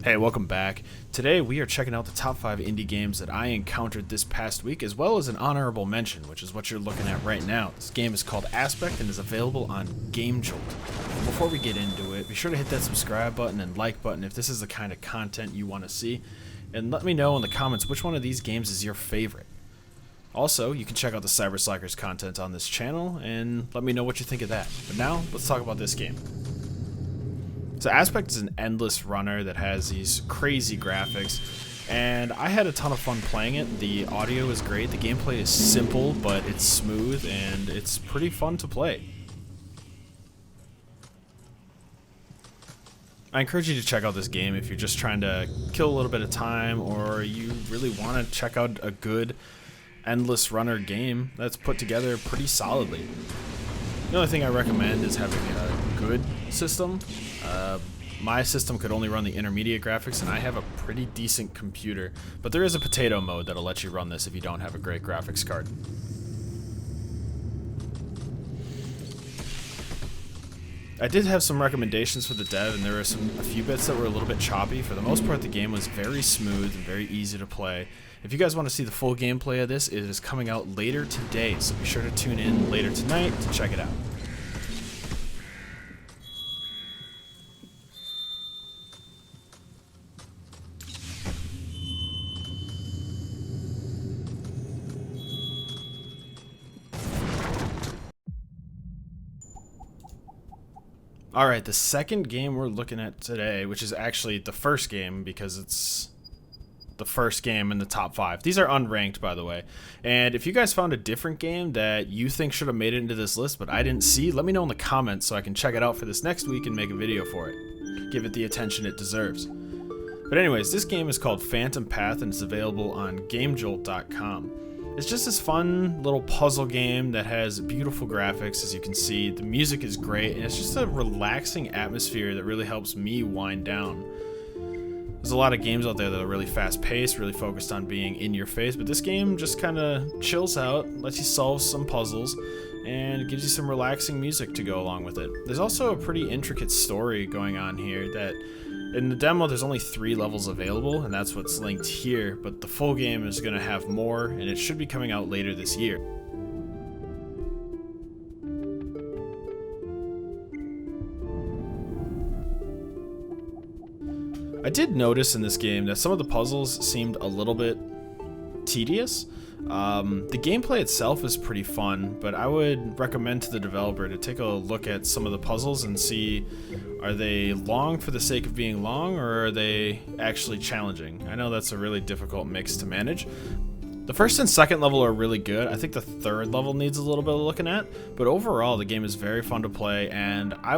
Hey, welcome back. Today we are checking out the top 5 indie games that I encountered this past week, as well as an honorable mention, which is what you're looking at right now. This game is called Aspect and is available on GameJolt. Before we get into it, be sure to hit that subscribe button and like button if this is the kind of content you want to see, and let me know in the comments which one of these games is your favorite. Also, you can check out the Cyber Slackers content on this channel, and let me know what you think of that. But now, let's talk about this game. So Aspect is an endless runner that has these crazy graphics, and I had a ton of fun playing it. The audio is great, the gameplay is simple, but it's smooth, and it's pretty fun to play. I encourage you to check out this game if you're just trying to kill a little bit of time, or you really want to check out a good endless runner game that's put together pretty solidly. The only thing I recommend is having a good system. My system could only run the intermediate graphics, and I have a pretty decent computer, but there is a potato mode that'll let you run this if you don't have a great graphics card. I did have some recommendations for the dev, and there were a few bits that were a little bit choppy. For the most part, the game was very smooth and very easy to play. If you guys want to see the full gameplay of this, it is coming out later today, so be sure to tune in later tonight to check it out. Alright, the second game we're looking at today, which is actually the first game because it's the first game in the top 5. These are unranked, by the way. And if you guys found a different game that you think should have made it into this list but I didn't see, let me know in the comments so I can check it out for this next week and make a video for it. Give it the attention it deserves. But anyways, this game is called Phantom Path and it's available on GameJolt.com. It's just this fun little puzzle game that has beautiful graphics, as you can see. The music is great, and it's just a relaxing atmosphere that really helps me wind down. There's a lot of games out there that are really fast-paced, really focused on being in your face, but this game just kind of chills out, lets you solve some puzzles, and gives you some relaxing music to go along with it. There's also a pretty intricate story going on here that in the demo, there's only 3 levels available, and that's what's linked here, but the full game is going to have more, and it should be coming out later this year. I did notice in this game that some of the puzzles seemed a little bit tedious. The gameplay itself is pretty fun, but I would recommend to the developer to take a look at some of the puzzles and see, are they long for the sake of being long, or are they actually challenging? I know that's a really difficult mix to manage. The first and second level are really good. I think the third level needs a little bit of looking at, but overall the game is very fun to play, and I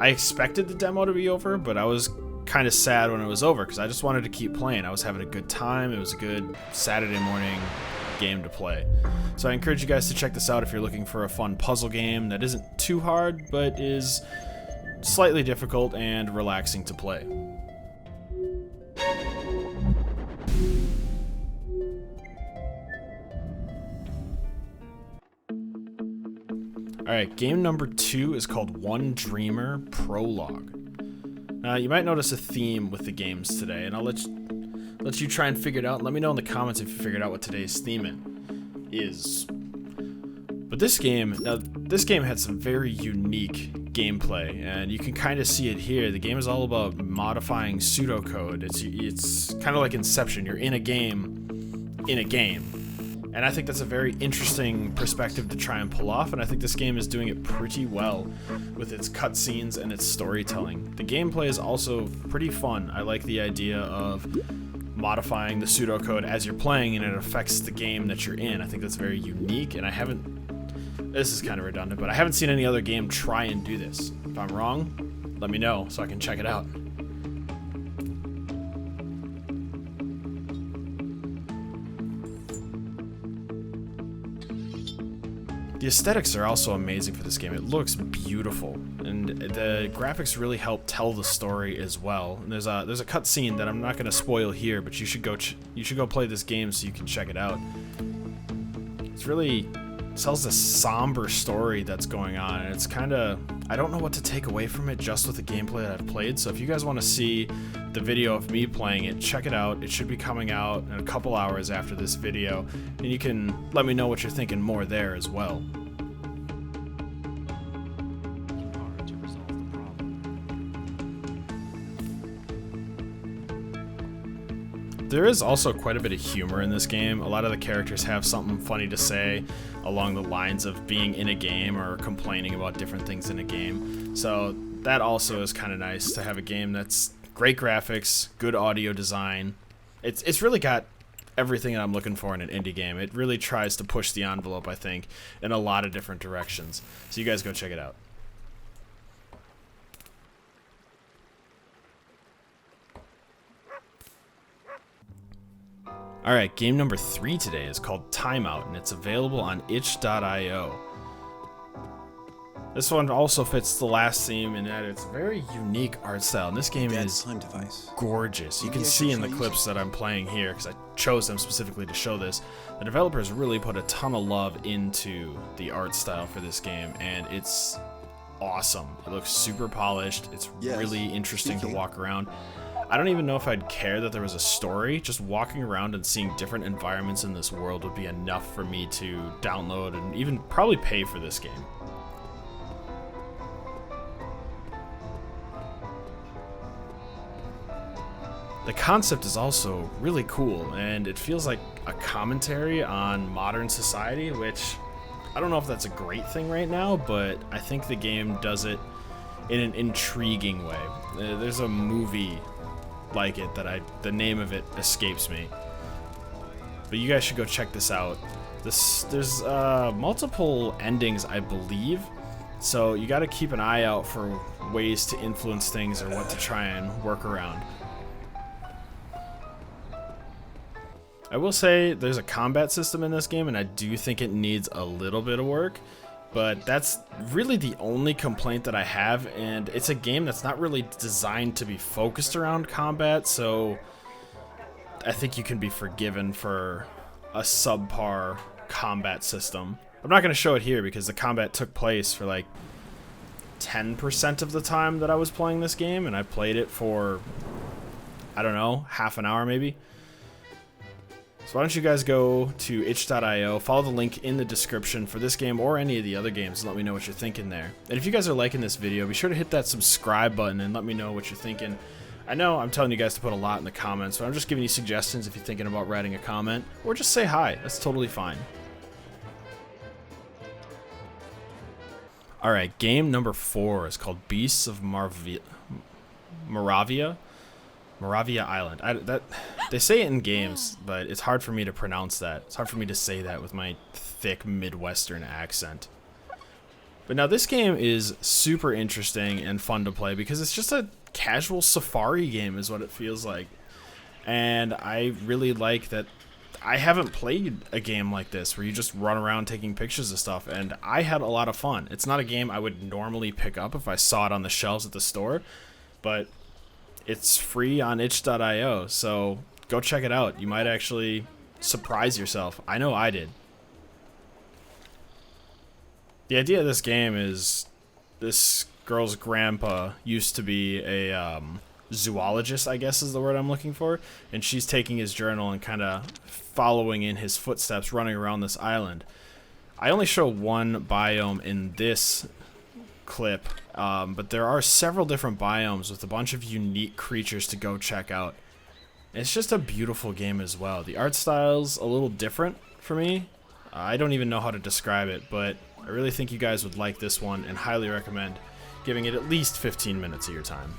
expected the demo to be over, but I was kind of sad when it was over because I just wanted to keep playing. I was having a good time. It was a good Saturday morning game to play. So I encourage you guys to check this out if you're looking for a fun puzzle game that isn't too hard but is slightly difficult and relaxing to play. Alright, game number 2 is called Dreamer Prolog. Now, you might notice a theme with the games today, and I'll let you try and figure it out. Let me know in the comments if you figured out what today's theme is. But this game had some very unique gameplay, and you can kind of see it here. The game is all about modifying pseudocode. It's kind of like Inception. You're in a game, And I think that's a very interesting perspective to try and pull off, and I think this game is doing it pretty well with its cutscenes and its storytelling. The gameplay is also pretty fun. I like the idea of modifying the pseudocode as you're playing and it affects the game that you're in. I think that's very unique, and this is kind of redundant, but I haven't seen any other game try and do this. If I'm wrong, let me know so I can check it out. The aesthetics are also amazing for this game. It looks beautiful, and the graphics really help tell the story as well. And there's a cutscene that I'm not going to spoil here, but you should go play this game so you can check it out. It's really tells this somber story that's going on, and it's kind of, I don't know what to take away from it just with the gameplay that I've played. So if you guys want to see the video of me playing it, check it out. It should be coming out in a couple hours after this video, and you can let me know what you're thinking more there as well. There is also quite a bit of humor in this game. A lot of the characters have something funny to say along the lines of being in a game or complaining about different things in a game. So that also is kind of nice to have a game that's great graphics, good audio design. It's really got everything that I'm looking for in an indie game. It really tries to push the envelope, I think, in a lot of different directions. So you guys go check it out. Alright, game number 3 today is called Timeout, and it's available on itch.io. This one also fits the last theme in that it's a very unique art style, and this game is gorgeous. You can see in the clips that I'm playing here, because I chose them specifically to show this, the developers really put a ton of love into the art style for this game, and it's awesome. It looks super polished, it's really interesting to walk around. I don't even know if I'd care that there was a story. Just walking around and seeing different environments in this world would be enough for me to download and even probably pay for this game. The concept is also really cool, and it feels like a commentary on modern society, which I don't know if that's a great thing right now, but I think the game does it in an intriguing way. There's a movie like it that the name of it escapes me, but you guys should go check this out. There's multiple endings, I believe, so you got to keep an eye out for ways to influence things or what to try and work around. I will say there's a combat system in this game, and I do think it needs a little bit of work, but that's really the only complaint that I have, and it's a game that's not really designed to be focused around combat, so I think you can be forgiven for a subpar combat system. I'm not going to show it here because the combat took place for like 10% of the time that I was playing this game, and I played it for, I don't know, half an hour maybe. So why don't you guys go to itch.io, follow the link in the description for this game or any of the other games, and let me know what you're thinking there. And if you guys are liking this video, be sure to hit that subscribe button and let me know what you're thinking. I know I'm telling you guys to put a lot in the comments, but I'm just giving you suggestions if you're thinking about writing a comment, or just say hi. That's totally fine. Alright, game number 4 is called Beasts of Moravia Island. They say it in games, but it's hard for me to pronounce that. It's hard for me to say that with my thick Midwestern accent. But now this game is super interesting and fun to play because it's just a casual safari game is what it feels like. And I really like that I haven't played a game like this where you just run around taking pictures of stuff, and I had a lot of fun. It's not a game I would normally pick up if I saw it on the shelves at the store, but it's free on itch.io, so go check it out. You might actually surprise yourself. I know I did. The idea of this game is this girl's grandpa used to be a zoologist, I guess is the word I'm looking for, and she's taking his journal and kind of following in his footsteps, running around this island. I only show one biome in this clip, but there are several different biomes with a bunch of unique creatures to go check out. It's just a beautiful game as well. The art style's a little different for me. I don't even know how to describe it, but I really think you guys would like this one and highly recommend giving it at least 15 minutes of your time.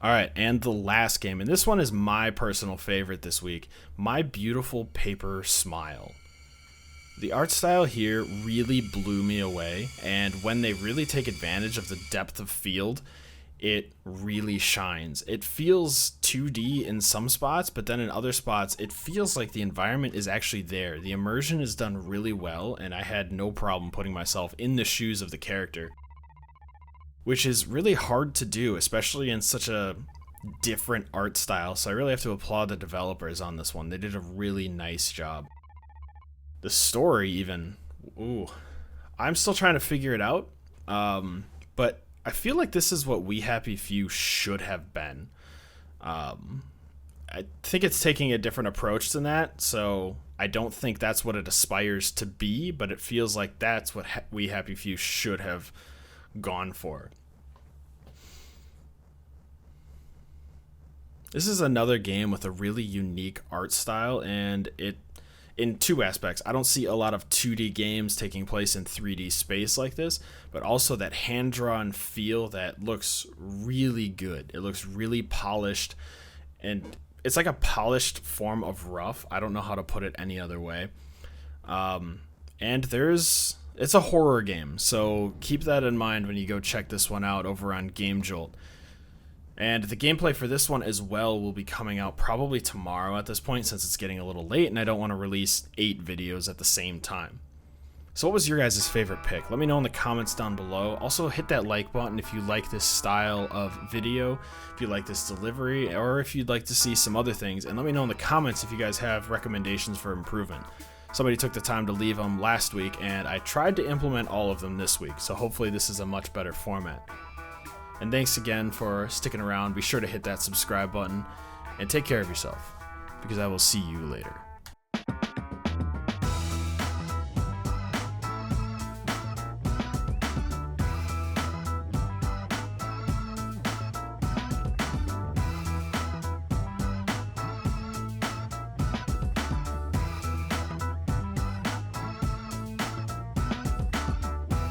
Alright, and the last game, and this one is my personal favorite this week, My Beautiful Paper Smile. The art style here really blew me away, and when they really take advantage of the depth of field, it really shines. It feels 2D in some spots, but then in other spots, it feels like the environment is actually there. The immersion is done really well, and I had no problem putting myself in the shoes of the character, which is really hard to do, especially in such a different art style, so I really have to applaud the developers on this one. They did a really nice job. The story even, ooh, I'm still trying to figure it out, but I feel like this is what We Happy Few should have been. I think it's taking a different approach than that, so I don't think that's what it aspires to be, but it feels like that's what We Happy Few should have gone for. This is another game with a really unique art style, and it, in two aspects. I don't see a lot of 2D games taking place in 3D space like this, but also that hand-drawn feel that looks really good. It looks really polished, and it's like a polished form of rough. I don't know how to put it any other way. And it's a horror game, so keep that in mind when you go check this one out over on Game Jolt. And the gameplay for this one as well will be coming out probably tomorrow at this point, since it's getting a little late and I don't want to release 8 videos at the same time. So what was your guys' favorite pick? Let me know in the comments down below. Also hit that like button if you like this style of video, if you like this delivery, or if you'd like to see some other things. And let me know in the comments if you guys have recommendations for improvement. Somebody took the time to leave them last week, and I tried to implement all of them this week, so hopefully this is a much better format. And thanks again for sticking around. Be sure to hit that subscribe button, and take care of yourself, because I will see you later.